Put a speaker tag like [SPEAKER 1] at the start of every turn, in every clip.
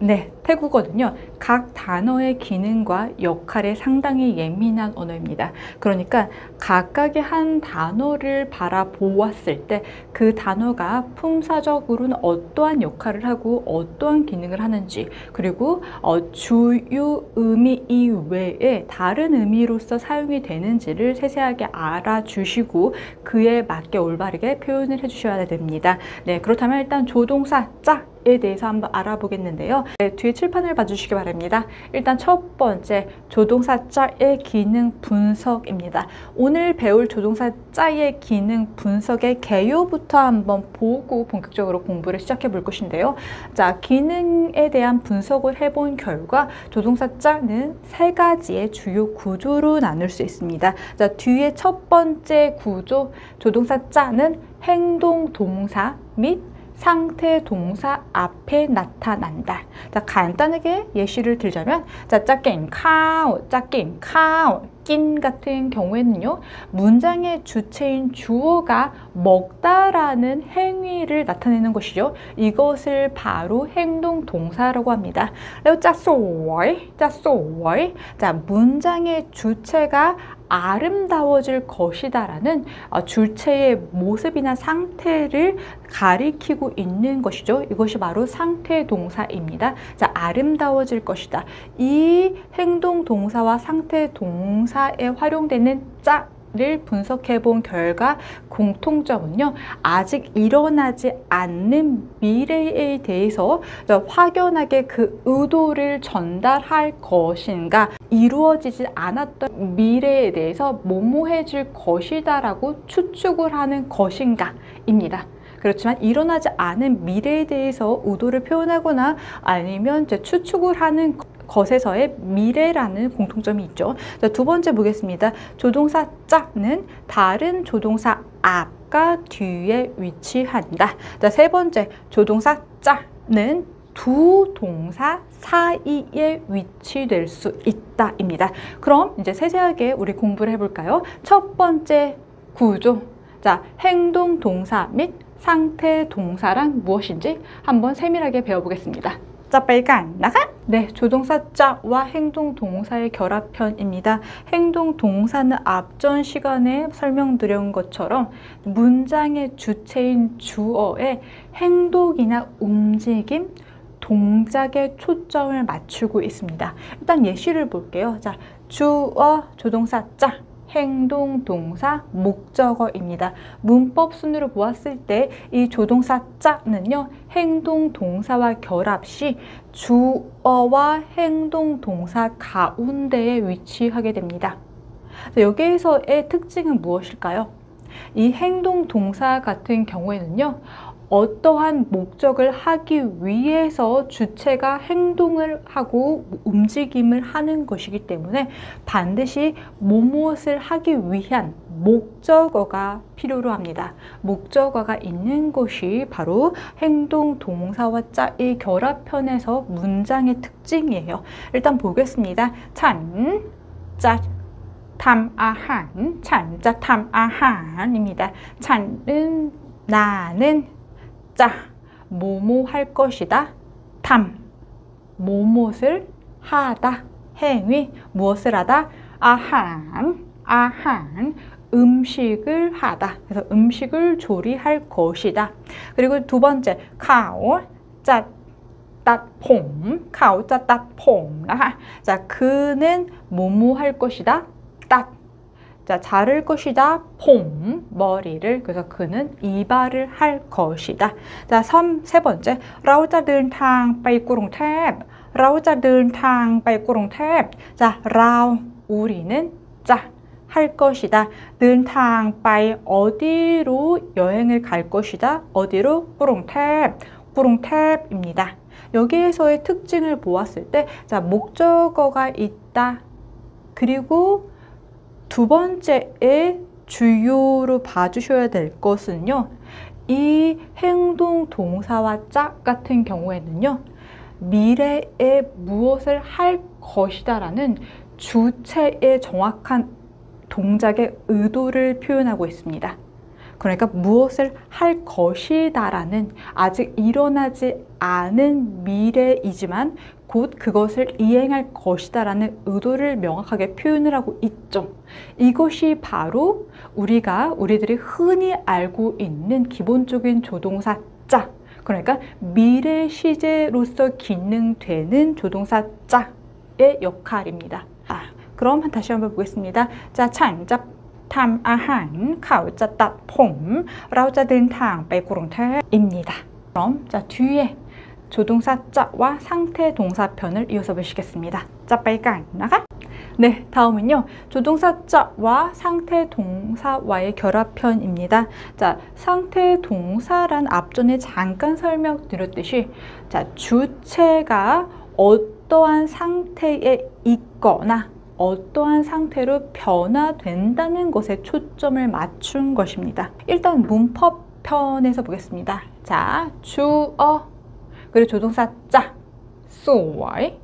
[SPEAKER 1] 네, 태국어는요, 각 단어의 기능과 역할에 상당히 예민한 언어입니다. 그러니까 각각의 한 단어를 바라보았을 때 그 단어가 품사적으로는 어떠한 역할을 하고 어떠한 기능을 하는지, 그리고 주요 의미 이외에 다른 의미로서 사용이 되는지를 세세하게 알아주시고 그에 맞게 올바르게 표현을 해주셔야 됩니다. 네, 그렇다면 일단 조동사 짝에 대해서 한번 알아보겠는데요. 네, 뒤에 칠판을 봐주시기 바랍니다. 일단 첫 번째, 조동사 짝의 기능 분석입니다. 오늘 배울 조동사 짝의 기능 분석의 개요부터 한번 보고 본격적으로 공부를 시작해 볼 것인데요. 자, 기능에 대한 분석을 해본 결과 조동사 짝은 세 가지의 주요 구조로 나눌 수 있습니다. 자, 뒤에 첫 번째 구조, 조동사 짝은 행동 동사 및 상태 동사 앞에 나타난다. 자, 간단하게 예시를 들자면, 자, 짜게임 카오, 짜게임 카오, 낀 같은 경우에는요, 문장의 주체인 주어가 먹다라는 행위를 나타내는 것이죠. 이것을 바로 행동 동사라고 합니다. 그리고 짜소이, 짜소이. 자, 문장의 주체가 아름다워질 것이다 라는 주체의 모습이나 상태를 가리키고 있는 것이죠. 이것이 바로 상태 동사입니다. 자, 아름다워질 것이다. 이 행동 동사와 상태 동사에 활용되는 짝을 분석해 본 결과 공통점은요, 아직 일어나지 않는 미래에 대해서 확연하게 그 의도를 전달할 것인가, 이루어지지 않았던 미래에 대해서 뭐뭐해질 것이다 라고 추측을 하는 것인가 입니다. 그렇지만 일어나지 않은 미래에 대해서 의도를 표현하거나 아니면 이제 추측을 하는 것에서의 미래라는 공통점이 있죠. 자, 두 번째 보겠습니다. 조동사 짝는 다른 조동사 앞과 뒤에 위치한다. 자, 세 번째, 조동사 짝는 두 동사 사이에 위치될 수 있다 입니다. 그럼 이제 세세하게 우리 공부를 해볼까요? 첫 번째 구조, 자, 행동 동사 및 상태 동사란 무엇인지 한번 세밀하게 배워보겠습니다. 자, 빨간 나가! 네, 조동사 짝와 행동 동사의 결합편입니다. 행동 동사는 앞전 시간에 설명드린 것처럼 문장의 주체인 주어의 행동이나 움직임, 동작에 초점을 맞추고 있습니다. 일단 예시를 볼게요. 자, 주어, 조동사 짝, 행동 동사, 목적어입니다. 문법 순으로 보았을 때 이 조동사 짝는요, 행동 동사와 결합 시 주어와 행동 동사 가운데에 위치하게 됩니다. 여기에서의 특징은 무엇일까요? 이 행동 동사 같은 경우에는요, 어떠한 목적을 하기 위해서 주체가 행동을 하고 움직임을 하는 것이기 때문에 반드시 무엇을 하기 위한 목적어가 필요로 합니다. 목적어가 있는 것이 바로 행동 동사와 짝의 결합편에서 문장의 특징이에요. 일단 보겠습니다. 찬, 짜, 탐아한, 찬자 탐아한입니다. 찬은 나는, 짜, 뭐뭐 할 것이다. 탐, 무엇을 하다. 행위, 무엇을 하다. 아한, 아한, 음식을 하다. 그래서 음식을 조리할 것이다. 그리고 두 번째, 카오, 짜, 따폼, 카오, 짜, 따폼. 자, 그는 뭐뭐 할 것이다. 따, 자, 자를 것이다. 폼, 머리를. 그래서 그는 이발을 할 것이다. 자, 세 번째, เราจะเดินทางไปกรุงเทพ เราจะเดินทางไปกรุงเทพ 자, เรา, 우리는, 자, 할 것이다. เดินทางไป 어디로 여행을 갈 것이다. 어디로? กรุงเทพ 구릉탭입니다. 여기에서의 특징을 보았을 때, 자, 목적어가 있다. 그리고 두 번째에 주요로 봐주셔야 될 것은요, 이 행동 동사와 짝 같은 경우에는요, 미래에 무엇을 할 것이다 라는 주체의 정확한 동작의 의도를 표현하고 있습니다. 그러니까 무엇을 할 것이다라는 아직 일어나지 않은 미래이지만 곧 그것을 이행할 것이다라는 의도를 명확하게 표현을 하고 있죠. 이것이 바로 우리들이 흔히 알고 있는 기본적인 조동사 짜, 그러니까 미래 시제로서 기능되는 조동사 짜의 역할입니다. 그럼 다시 한번 보겠습니다. 자, ฉันจะทำอาหารเขาจะตัดผมเราจะเดินทางไปกรุงเทพ입니다. 그럼 자, 뒤에 조동사 짜와 상태 동사편을 이어서 보시겠습니다. 자, 빨간 나가. 네, 다음은요. 조동사 짜와 상태 동사와의 결합편입니다. 자, 상태 동사란 앞전에 잠깐 설명드렸듯이 자, 주체가 어떠한 상태에 있거나 어떠한 상태로 변화된다는 것에 초점을 맞춘 것입니다. 일단 문법편에서 보겠습니다. 자, 주어 그리고 조동사 짜, สวย.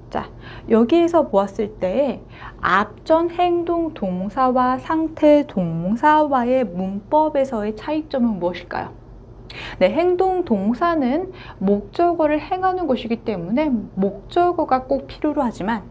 [SPEAKER 1] 자, 여기에서 보았을 때 앞전 행동 동사와 상태 동사와의 문법에서의 차이점은 무엇일까요? 네, 행동 동사는 목적어를 행하는 것이기 때문에 목적어가 꼭 필요로 하지만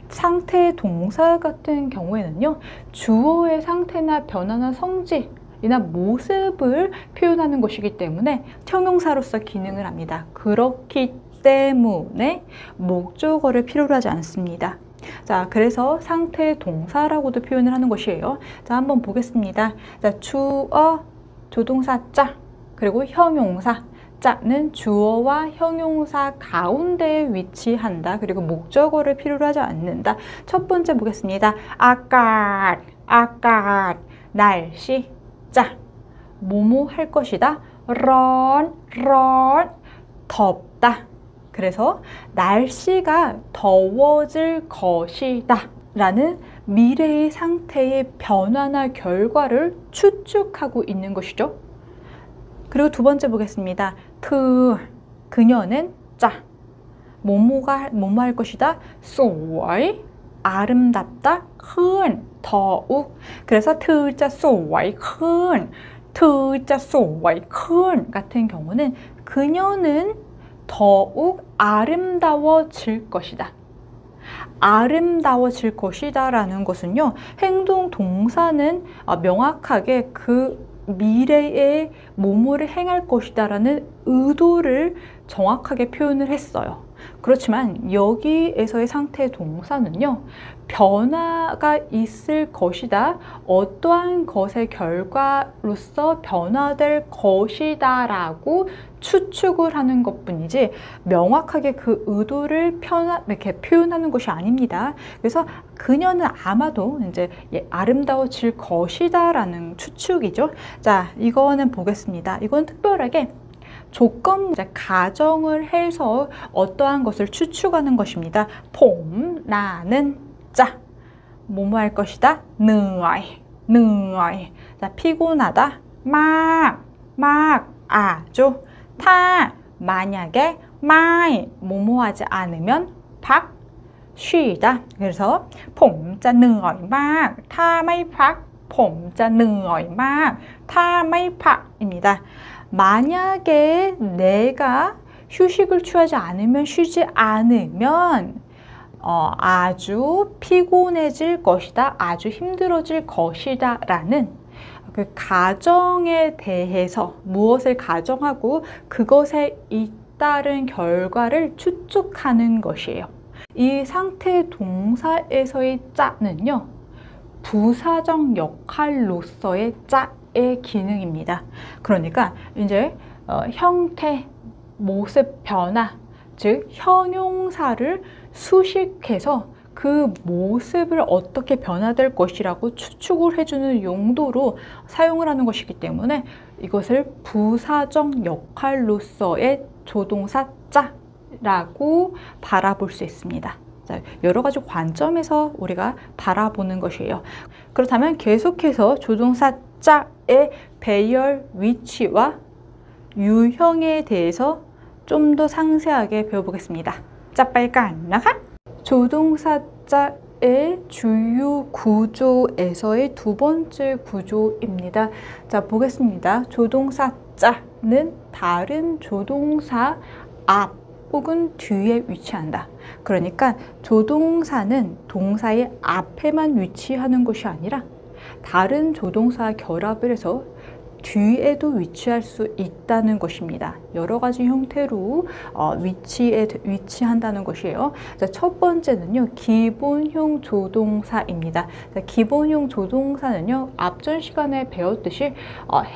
[SPEAKER 1] 상태 동사 같은 경우에는요, 주어의 상태나 변화나 성질이나 모습을 표현하는 것이기 때문에 형용사로서 기능을 합니다. 그렇기 때문에 목적어를 필요로 하지 않습니다. 자, 그래서 상태 동사라고도 표현을 하는 것이에요. 자, 한번 보겠습니다. 자, 주어, 조동사 짜, 그리고 형용사 짜는 주어와 형용사 가운데에 위치한다. 그리고 목적어를 필요로 하지 않는다. 첫 번째 보겠습니다. 아까, 날씨, 짜, 뭐뭐 할 것이다. 런, 덥다. 그래서 날씨가 더워질 것이다 라는 미래의 상태의 변화나 결과를 추측하고 있는 것이죠. 그리고 두 번째 보겠습니다. 그녀는 짜, 뭐뭐 할 것이다. สวย, 아름답다. 더욱. 그래서 เธอจะสวยขึ้น, เธอจะสวยขึ้น 같은 경우는 그녀는 더욱 아름다워질 것이다. 아름다워질 것이다 라는 것은요, 행동 동사는 명확하게 그 미래에 뭐뭐를 행할 것이다 라는 의도를 정확하게 표현을 했어요. 그렇지만 여기에서의 상태 동사는요, 변화가 있을 것이다, 어떠한 것의 결과로서 변화될 것이다 라고 추측을 하는 것뿐이지 명확하게 그 의도를 이렇게 표현하는 것이 아닙니다. 그래서 그녀는 아마도 이제 아름다워질 것이다 라는 추측이죠. 자, 이거는 보겠습니다. 이건 특별하게 조건, 가정을 해서 어떠한 것을 추측하는 것입니다. 봄, 나는 짜, 뭐뭐 할 것이다. เหนื่อย. 자, 피곤하다. 막, 아주. 타, 만약에, 뭐뭐 하지 않으면, 쉬다. 그래서 봄จะเหนื่อยมากถ้าไม่พักผมจะเหนื่อยมากถ้าไม่พัก입니다. 만약에 내가 휴식을 취하지 않으면, 쉬지 않으면 아주 피곤해질 것이다, 아주 힘들어질 것이다 라는 그 가정에 대해서 무엇을 가정하고 그것에 잇따른 결과를 추측하는 것이에요. 이 상태 동사에서의 짜는요, 부사적 역할로서의 짜의 기능입니다. 그러니까 이제 형태, 모습 변화, 즉 형용사를 수식해서 그 모습을 어떻게 변화될 것이라고 추측을 해주는 용도로 사용을 하는 것이기 때문에 이것을 부사적 역할로서의 조동사 짜라고 바라볼 수 있습니다. 자, 여러 가지 관점에서 우리가 바라보는 것이에요. 그렇다면 계속해서 조동사 짜의 배열 위치와 유형에 대해서 좀 더 상세하게 배워보겠습니다. 자, 빨간 나가! 조동사 의 주요 구조에서의 두 번째 구조입니다. 자, 보겠습니다. 조동사 자는 다른 조동사 앞 혹은 뒤에 위치한다. 그러니까 조동사는 동사의 앞에만 위치하는 것이 아니라 다른 자동사 결합을 해서 뒤에도 위치할 수 있다는 것입니다. 여러 가지 형태로 위치한다는 것이에요. 자, 첫 번째는요, 기본형 조동사입니다. 자, 기본형 조동사는요, 앞전 시간에 배웠듯이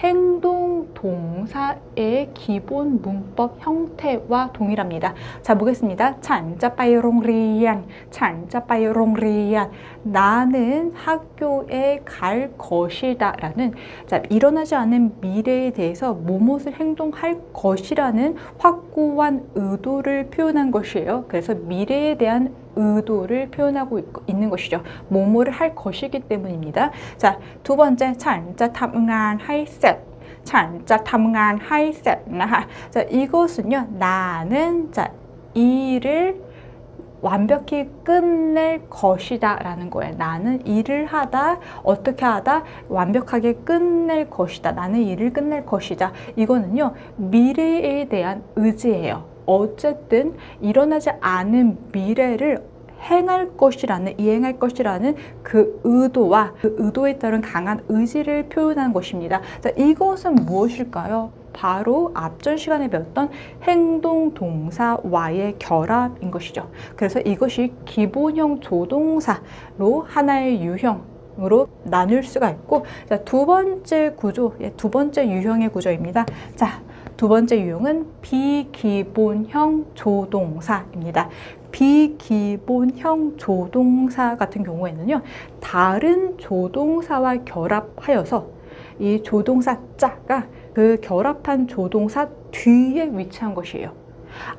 [SPEAKER 1] 행동 동사의 기본 문법 형태와 동일합니다. 자, 보겠습니다. ฉันจะไปโรงเรียน ฉันจะไปโรงเรียน 나는 학교에 갈 것이다 라는, 자, 일어나지 않은 미래에 대해서 무엇을 행동할 것이라는 확고한 의도를 표현한 것이에요. 그래서 미래에 대한 의도를 표현하고 있는 것이죠. 뭐뭐를 할 것이기 때문입니다. 자, 두 번째, ฉันจะทำงานให้เสร็จ ฉันจะทำงานให้เสร็จ 자, 이것은요, 나는 자, 일을 완벽히 끝낼 것이다 라는 거예요. 나는 일을 하다, 어떻게 하다, 완벽하게 끝낼 것이다. 나는 일을 끝낼 것이다. 이거는요, 미래에 대한 의지예요. 어쨌든 일어나지 않은 미래를 이행할 것이라는 그 의도와 그 의도에 따른 강한 의지를 표현한 것입니다. 자, 이것은 무엇일까요? 바로 앞전 시간에 배웠던 행동 동사와의 결합인 것이죠. 그래서 이것이 기본형 조동사로 하나의 유형으로 나눌 수가 있고, 자, 두 번째 구조, 두 번째 유형의 구조입니다. 자, 두 번째 유형은 비기본형 조동사입니다. 비기본형 조동사 같은 경우에는요, 다른 조동사와 결합하여서 이 조동사 자가 그 결합한 조동사 뒤에 위치한 것이에요.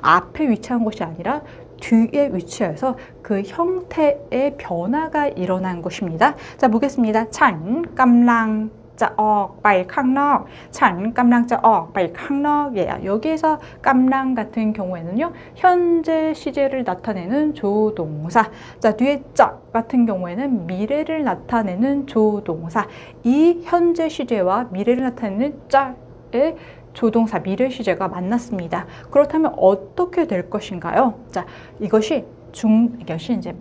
[SPEAKER 1] 앞에 위치한 것이 아니라 뒤에 위치해서 그 형태의 변화가 일어난 것입니다. 자, 보겠습니다. ฉันกำลังจะออกไปข้างนอก ฉันกำลังจะออกไปข้างนอก예요. 여기에서 깜랑 같은 경우에는요, 현재 시제를 나타내는 조동사. 자, 뒤에 자 같은 경우에는 미래를 나타내는 조동사. 이 현재 시제와 미래를 나타내는 자의 조동사 미래 시제가 만났습니다. 그렇다면 어떻게 될 것인가요? 자, 이것이 이제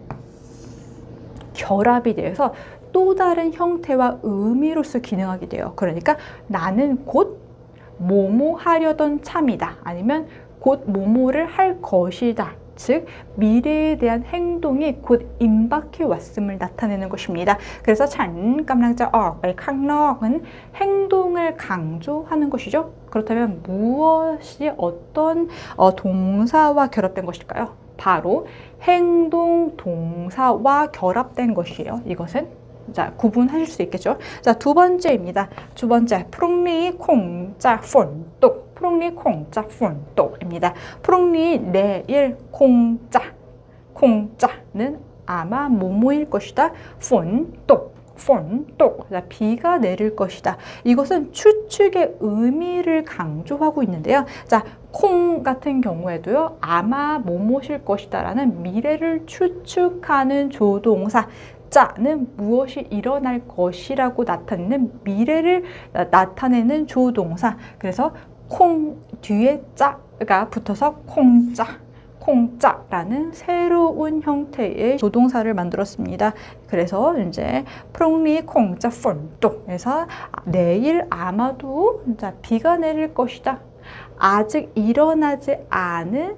[SPEAKER 1] 결합이 돼서 또 다른 형태와 의미로서 기능하게 돼요. 그러니까 나는 곧 뭐뭐 하려던 참이다. 아니면 곧 뭐뭐를 할 것이다. 즉 미래에 대한 행동이 곧 임박해 왔음을 나타내는 것입니다. 그래서 ฉันกำลังจะออกไปข้างนอก은 행동을 강조하는 것이죠. 그렇다면 무엇이 어떤 동사와 결합된 것일까요? 바로 행동 동사와 결합된 것이에요. 이것은 자, 구분하실 수 있겠죠. 자, 두 번째입니다. 두 번째, พรุ่งนี้คงจะฝนตก พรุ่งนี้คงจะฝนตก입니다. พรุ่งนี้ 내일 คงจะ는 아마 뭐뭐일 것이다. ฝนตก. 자, 비가 내릴 것이다. 이것은 추측의 의미를 강조하고 있는데요. 자, 콩 같은 경우에도요, 아마 뭐뭐일 것이다 라는 미래를 추측하는 조동사. 자는 무엇이 일어날 것이라고 나타내는 미래를 나타내는 조동사. 그래서 콩 뒤에 자가 붙어서 콩자라는 새로운 형태의 조동사를 만들었습니다. 그래서 이제 พรุ่งนี้คงจะฝนตก 에서 내일 아마도 비가 내릴 것이다. 아직 일어나지 않은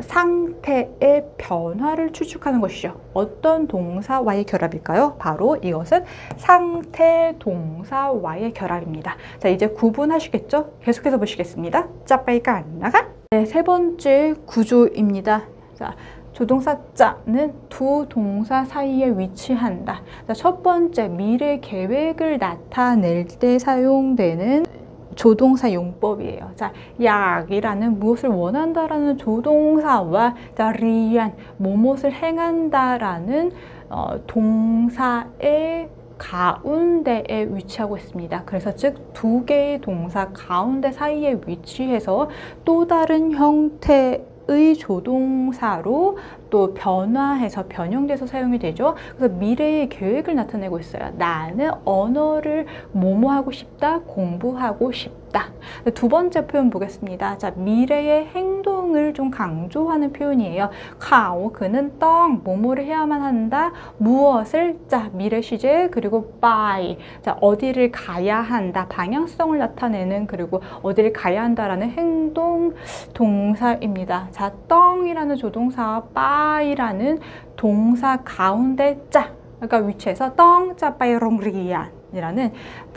[SPEAKER 1] 상태의 변화를 추측하는 것이죠. 어떤 동사와의 결합일까요? 바로 이것은 상태 동사와의 결합입니다. 자, 이제 구분하시겠죠? 계속해서 보시겠습니다. 자, 빨리 나가. 네, 세 번째 구조입니다. 자, 조동사 자는 두 동사 사이에 위치한다. 자, 첫 번째, 미래 계획을 나타낼 때 사용되는 조동사 용법이에요. 자, 약이라는 무엇을 원한다라는 조동사와 자, 리안 무엇을 행한다라는 동사의 가운데에 위치하고 있습니다. 그래서 즉 두 개의 동사 가운데 사이에 위치해서 또 다른 형태의 조동사로 또 변화해서 변형돼서 사용이 되죠. 그래서 미래의 계획을 나타내고 있어요. 나는 언어를 뭐뭐하고 싶다, 공부하고 싶다. 두 번째 표현 보겠습니다. 자, 미래의 행동을 좀 강조하는 표현이에요. 카오, 그는 떡, 뭐뭐를 해야만 한다. 무엇을, 자, 미래 시제, 그리고 by. 자, 어디를 가야 한다. 방향성을 나타내는, 그리고 어디를 가야 한다라는 행동 동사입니다. 자, 떡이라는 조동사와 by라는 동사 가운데 자, 그러니까 위치에서 떡, 자, by 롱리안이라는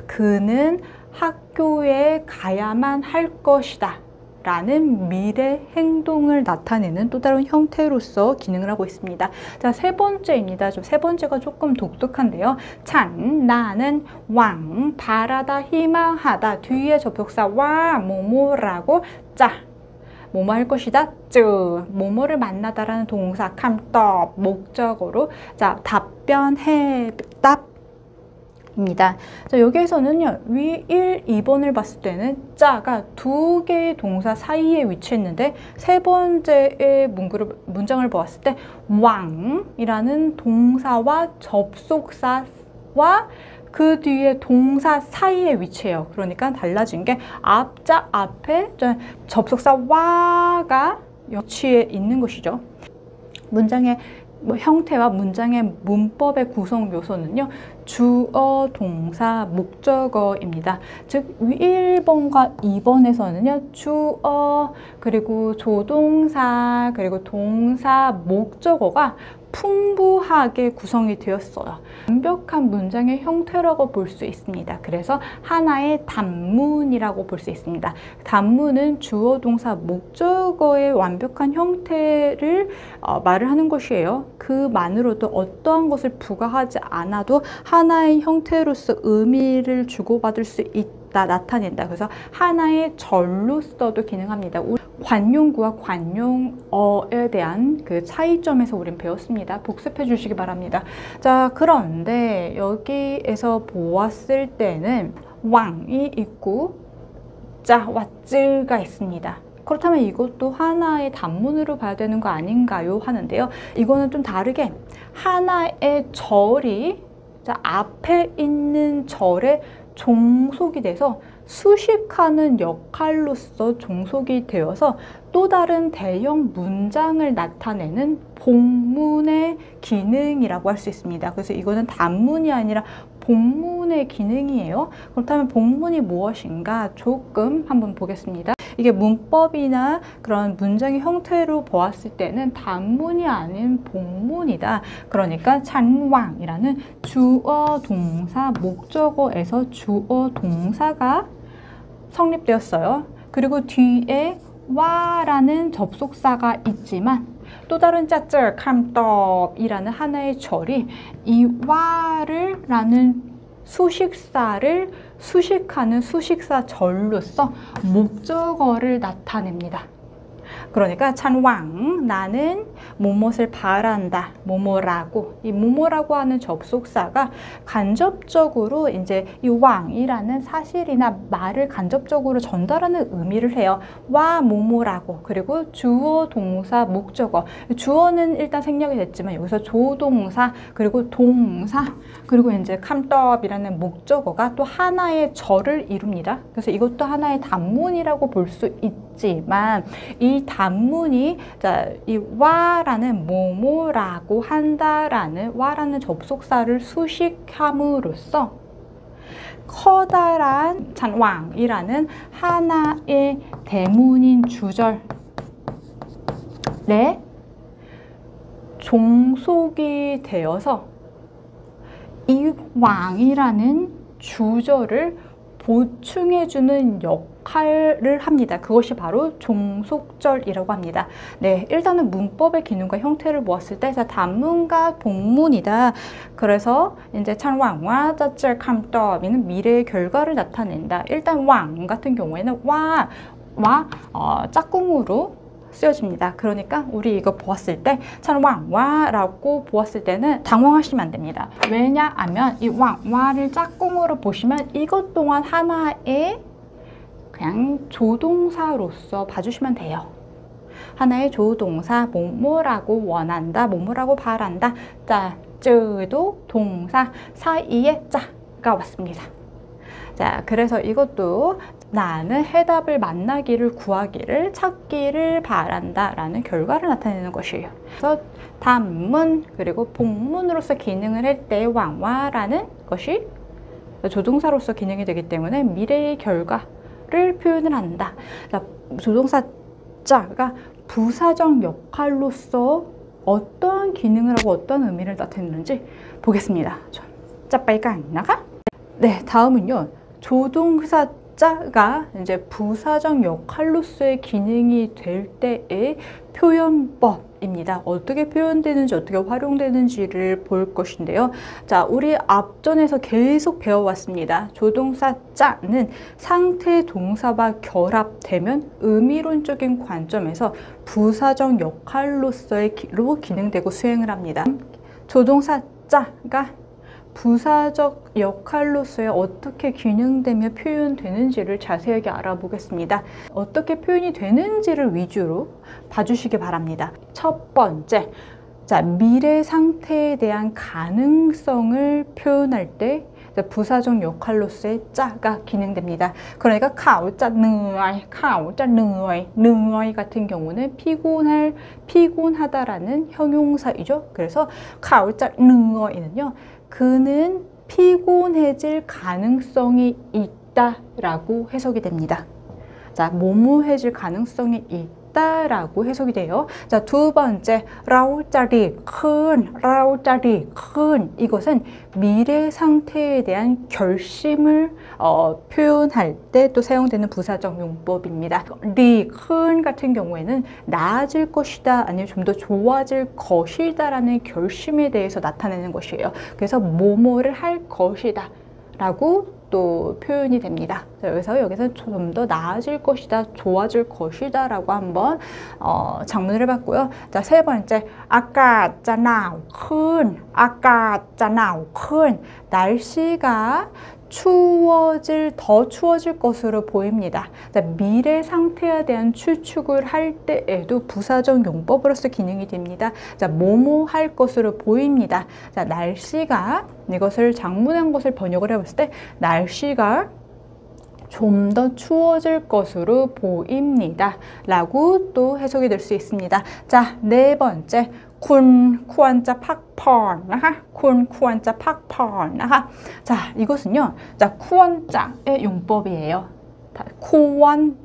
[SPEAKER 1] 그는 학교에 가야만 할 것이다 라는 미래 행동을 나타내는 또 다른 형태로서 기능을 하고 있습니다. 자, 세 번째입니다. 세 번째가 조금 독특한데요. 찬, 나는, 왕, 바라다, 희망하다. 뒤에 접속사 와, 뭐뭐라고, 짜. 뭐뭐 할 것이다, 쯔. 뭐뭐를 만나다라는 동사, 캄떡, 목적어로. 자, 답변해, 답. 입니다. 자, 여기에서는요, 위 1, 2번을 봤을 때는 짜가 두 개의 동사 사이에 위치했는데 세 번째의 문장을 보았을 때 왕이라는 동사와 접속사와 그 뒤에 동사 사이에 위치해요. 그러니까 달라진 게 앞자 앞에 접속사 와가 위치해 있는 것이죠. 문장의 형태와 문장의 문법의 구성 요소는요, 주어, 동사, 목적어입니다. 즉 1번과 2번에서는요, 주어, 그리고 조동사, 그리고 동사, 목적어가 풍부하게 구성이 되었어요. 완벽한 문장의 형태라고 볼 수 있습니다. 그래서 하나의 단문이라고 볼 수 있습니다. 단문은 주어, 동사, 목적어의 완벽한 형태를 말을 하는 것이에요. 그만으로도 어떠한 것을 부과하지 않아도 하나의 형태로서 의미를 주고받을 수 있다, 나타낸다. 그래서 하나의 절로서도 기능합니다. 관용구와 관용어에 대한 그 차이점에서 우린 배웠습니다. 복습해 주시기 바랍니다. 자, 그런데 여기에서 보았을 때는 왕이 있고 짜와 쯔가 있습니다. 그렇다면 이것도 하나의 단문으로 봐야 되는 거 아닌가요? 하는데요. 이거는 좀 다르게 하나의 절이, 자, 앞에 있는 절에 종속이 돼서 수식하는 역할로서 종속이 되어서 또 다른 대형 문장을 나타내는 복문의 기능이라고 할 수 있습니다. 그래서 이거는 단문이 아니라 복문의 기능이에요. 그렇다면 복문이 무엇인가 조금 한번 보겠습니다. 이게 문법이나 그런 문장의 형태로 보았을 때는 단문이 아닌 복문이다. 그러니까 찬왕이라는 주어, 동사, 목적어에서 주어, 동사가 성립되었어요. 그리고 뒤에 와라는 접속사가 있지만 또 다른 짜쯔, 캄떡이라는 하나의 절이 이 와를 라는 수식사를 수식하는 수식사 절로서 목적어를 나타냅니다. 그러니까 찬왕, 나는 뭐뭇을 바란다, 뭐뭐라고. 이 뭐뭐라고 하는 접속사가 간접적으로 이제 이 왕이라는 사실이나 말을 간접적으로 전달하는 의미를 해요. 와, 뭐뭐라고. 그리고 주어, 동사, 목적어. 주어는 일단 생략이 됐지만 여기서 조동사, 그리고 동사, 그리고 이제 캄떡이라는 목적어가 또 하나의 절을 이룹니다. 그래서 이것도 하나의 단문이라고 볼 수 있지만 이 단문이, 자, 이 와라는 뭐뭐라고 한다라는 와라는 접속사를 수식함으로써 커다란 찬왕이라는 하나의 대문인 주절에 종속이 되어서 이 왕이라는 주절을 보충해주는 역할을 합니다. 그것이 바로 종속절이라고 합니다. 네, 일단은 문법의 기능과 형태를 보았을 때, 자, 단문과 복문이다. 그래서 이제 찬왕과 짜쯔 캄떡이는 미래의 결과를 나타낸다. 일단 왕 같은 경우에는 짝꿍으로 쓰여집니다. 그러니까 우리 이거 보았을 때 찬왕와라고 보았을 때는 당황하시면 안 됩니다. 왜냐하면 이 왕와를 짝꿍으로 보시면 이것 또한 하나의 그냥 조동사로서 봐주시면 돼요. 하나의 조동사 뭐뭐라고 원한다, 뭐뭐라고 바란다. 자, 쯔도 동사 사이에 짜가 왔습니다. 자, 그래서 이것도 나는 해답을 만나기를, 구하기를, 찾기를 바란다 라는 결과를 나타내는 것이에요. 그래서 단문 그리고 복문으로서 기능을 할 때 왕와라는 것이 조동사로서 기능이 되기 때문에 미래의 결과를 표현을 한다. 자, 조동사 자가 부사적 역할로서 어떠한 기능을 하고 어떤 의미를 나타내는지 보겠습니다. 자, 빨리 나가. 네, 다음은요. 조동사 자가 이제 부사적 역할로서의 기능이 될 때의 표현법입니다. 어떻게 표현되는지, 어떻게 활용되는지를 볼 것인데요. 자, 우리 앞전에서 계속 배워왔습니다. 조동사 자는 상태 동사와 결합되면 의미론적인 관점에서 부사적 역할로서의 기능되고 수행을 합니다. 조동사 자가 부사적 역할로서의 어떻게 기능되며 표현되는지를 자세하게 알아보겠습니다. 어떻게 표현이 되는지를 위주로 봐주시기 바랍니다. 첫 번째, 자, 미래 상태에 대한 가능성을 표현할 때 부사적 역할로서의 짜가 기능됩니다. 그러니까 카오짜 느어이, 카오짜 느어이, 느어이 같은 경우는 피곤하다라는 형용사이죠. 그래서 카오짜 느어이는요, 그는 피곤해질 가능성이 있다라고 해석이 됩니다. 자, 모모해질 가능성이 있다라고 해석이 돼요. 자, 두 번째, 라오짜리 큰, 라오짜리 큰. 이것은 미래 상태에 대한 결심을 표현할 때 또 사용되는 부사적 용법입니다. 리 큰 같은 경우에는 나아질 것이다, 아니면 좀 더 좋아질 것이다 라는 결심에 대해서 나타내는 것이에요. 그래서 뭐뭐를 할 것이다 라고 또 표현이 됩니다. 그래서 여기서 좀 더 나아질 것이다, 좋아질 것이다 라고 한번 장문을 해봤고요. 자, 세 번째, 아까 짜나우 큰, 아까 짜나우 큰. 날씨가 더 추워질 것으로 보입니다. 자, 미래 상태에 대한 추측을 할 때에도 부사적 용법으로서 기능이 됩니다. 자, 뭐뭐 할 것으로 보입니다. 자, 날씨가, 이것을 장문한 것을 번역을 해봤을 때 날씨가 좀 더 추워질 것으로 보입니다 라고 또 해석이 될 수 있습니다. 자, 네 번째, 쿤 쿠안짜 팍펀 쿤 쿠안짜 팍펀. 자, 이것은요, 자, 쿠안짜의 용법이에요. 쿠안,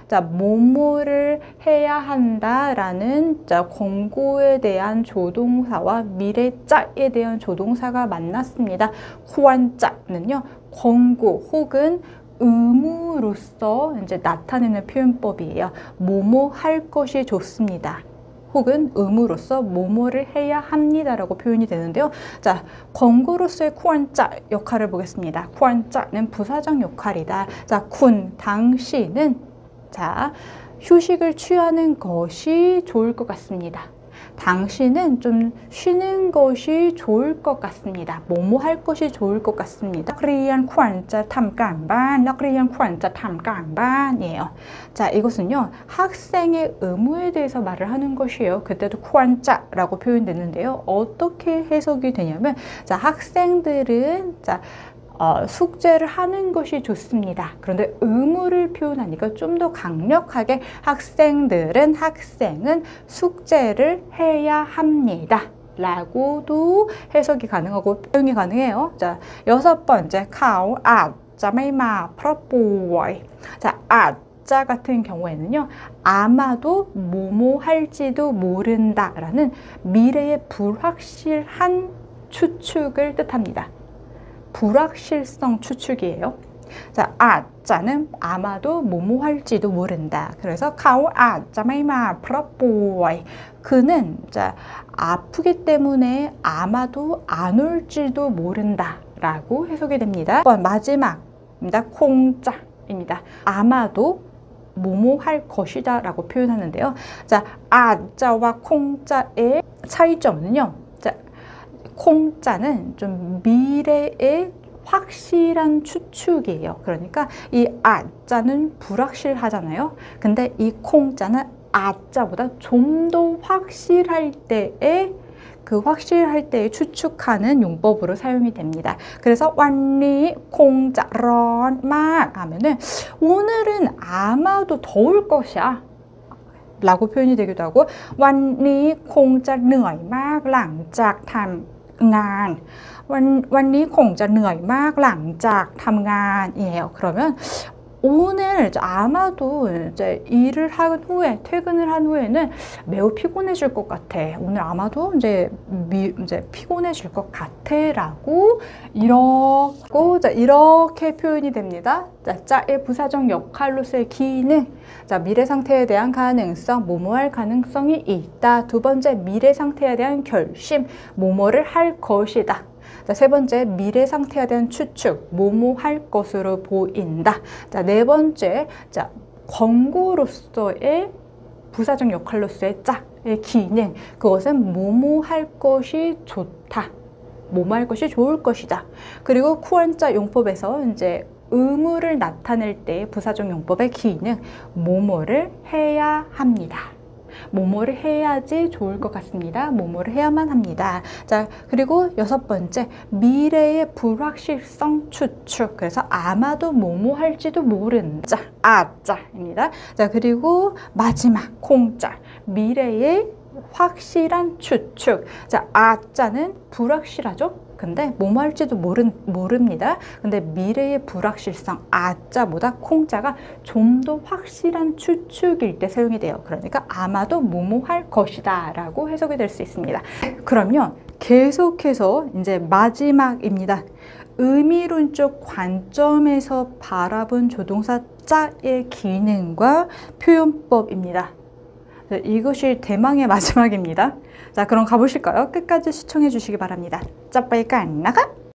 [SPEAKER 1] 자, 뭐뭐를 해야 한다라는 자, 권고에 대한 조동사와 미래짜에 대한 조동사가 만났습니다. 쿠안짜는요, 권고 혹은 의무로서 이제 나타내는 표현법이에요. 뭐뭐 할 것이 좋습니다. 혹은 의무로서 뭐뭐를 해야 합니다라고 표현이 되는데요. 자, 권고로서의 쿠안짜 역할을 보겠습니다. 쿠안짜는 부사적 역할이다. 자, 쿤, 당신은 자, 휴식을 취하는 것이 좋을 것 같습니다. 당신은 좀 쉬는 것이 좋을 것 같습니다. 뭐뭐 할 것이 좋을 것 같습니다.นักเรียน ควรจะทำการบ้าน นักเรียน ควรจะทำการบ้าน이에요. 자, 이것은요, 학생의 의무에 대해서 말을 하는 것이에요. 그때도 ควรจะ라고 표현되는데요. 어떻게 해석이 되냐면, 자, 학생들은 자, 숙제를 하는 것이 좋습니다. 그런데 의무를 표현하니까 좀 더 강력하게 학생은 숙제를 해야 합니다 라고도 해석이 가능하고 표현이 가능해요. 자, 여섯 번째, เขาอาจจะไม่มาเพราะป่วย 자, 자 같은 경우에는요, 아마도 뭐뭐 할지도 모른다 라는 미래의 불확실한 추측을 뜻합니다. 불확실성 추측이에요. 자, 자는 아마도 뭐뭐 할지도 모른다. 그래서 เขาอาจจะไม่มาเพราะป่วย 그는 자, 아프기 때문에 아마도 안 올지도 모른다 라고 해석이 됩니다. 마지막입니다. คงจะ입니다. 아마도 뭐뭐 할 것이다 라고 표현하는데요. 자, 자와 คง자의 차이점은요, 콩자는 좀 미래의 확실한 추측이에요. 그러니까 이 자는 불확실하잖아요. 근데 이 콩자는 아자보다 좀 더 확실할 때에 그 확실할 때에 추측하는 용법으로 사용이 됩니다. 그래서 완리 공자 런막 하면은 오늘은 아마도 더울 것이야 라고 표현이 되기도 하고 완리 공자 เหนื่อยมากหลังจากทำงานวันนี้คงจะเหนื่อยมากหลังจากทำงาน이에요. 그러면 오늘 아마도 이제 일을 한 후에 퇴근을 한 후에는 매우 피곤해질 것 같아. 오늘 아마도 이제 피곤해질 것 같아라고 이렇게 표현이 됩니다. 자, 짜의 부사적 역할로서의 기능. 자, 미래 상태에 대한 가능성, 뭐뭐할 가능성이 있다. 두 번째, 미래 상태에 대한 결심, 뭐뭐를 할 것이다. 자, 세 번째, 미래 상태에 대한 추측, 뭐뭐 할 것으로 보인다. 자, 네 번째, 자, 권고로서의 부사적 역할로서의 짝의 기능, 그것은 뭐뭐 할 것이 좋다. 뭐뭐 할 것이 좋을 것이다. 그리고 쿠원자 용법에서 이제 의무를 나타낼 때 부사적 용법의 기능, 뭐뭐를 해야 합니다. 뭐뭐를 해야지 좋을 것 같습니다. 뭐뭐를 해야만 합니다. 자, 그리고 여섯 번째, 미래의 불확실성 추측. 그래서 아마도 뭐뭐 할지도 모른다. 아자입니다. 자, 그리고 마지막 공자. 미래의 확실한 추측. 자, 아자는 불확실하죠? 근데 뭐뭐 할지도 모릅니다. 근데 미래의 불확실성 아자보다 콩자가 좀 더 확실한 추측일 때 사용이 돼요. 그러니까 아마도 뭐뭐 할 것이다 라고 해석이 될 수 있습니다. 그러면 계속해서 이제 마지막입니다. 의미론적 관점에서 바라본 조동사 짜의 기능과 표현법입니다. 이것이 대망의 마지막입니다. 자, 그럼 가보실까요? 끝까지 시청해 주시기 바랍니다. 짜빠이까 안 나가?